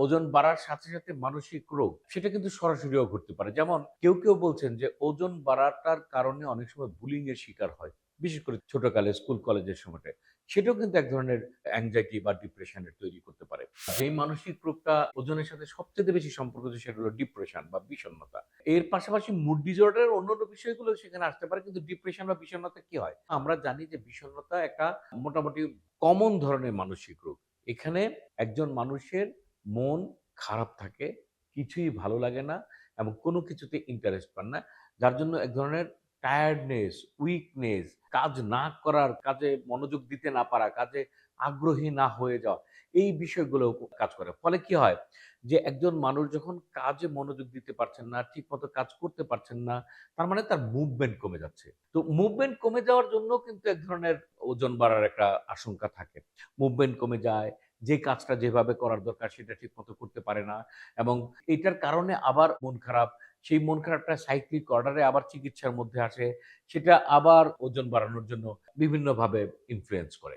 ওজন বাড়ার সাথে, সাথে মানসিক রোগ সেটা কিন্তু সরাসরিও ঘটতে পারে। যেমন কেউ বলছেন যে ওজন বাড়াটার কারণে অনেক সময় বুলিং এর শিকার হয়। বিশেষ করে ছোটকালে স্কুল কলেজের সময়টায়। সেটাও কিন্তু এক ধরনের অ্যাংজাইটি বা ডিপ্রেশন এর তৈরি করতে পারে। যেই মানসিক রোগটা ওজনের সাথে সবচাইতে বেশি সম্পর্কিত সেটা হলো ডিপ্রেশন বা বিষণ্ণতা। এর পাশাপাশি মুড ডিসঅর্ডার এর অন্যান্য বিষয়গুলো সেখানে আসতে পারে। কিন্তু ডিপ্রেশন বা বিষণ্ণতা কি হয়? আমরা জানি যে বিষণ্ণতা একটা মোটামুটি কমন ধরনের মানসিক রোগ। এখানে একজন মানুষের মন খারাপ থাকে, কিছুই ভালো লাগে না এবং কোনো কিছুতে ইন্টারেস্ট পান না। যার জন্য এক ধরনের টায়ার্ডনেস, উইকনেস, কাজ না করার, কাজে মনোযোগ দিতে না পারা, কাজে আগ্রহী না হয়ে যাওয়া, এই বিষয়গুলো কাজ করে। ফলে কি হয়? যে একজন মানুষ যখন কাজে মনোযোগ দিতে পারছেন না, ঠিকমতো কাজ করতে পারছেন না, তার মানে তার মুভমেন্ট কমে যাচ্ছে। তো মুভমেন্ট কমে যাওয়ার জন্য কিন্তু এক ধরনের ওজন বাড়ার একটা আশঙ্কা থাকে। মুভমেন্ট কমে যায়, যে কাজটা যেভাবে করার দরকার সেটা ঠিকমতো করতে পারে না এবং এটার কারণে আবার মন খারাপ। সেই মন খারাপটা সাইক্লিক অর্ডারে আবার চিকিৎসার মধ্যে আসে। সেটা আবার ওজন বাড়ানোর জন্য বিভিন্নভাবে ইনফ্লুয়েন্স করে।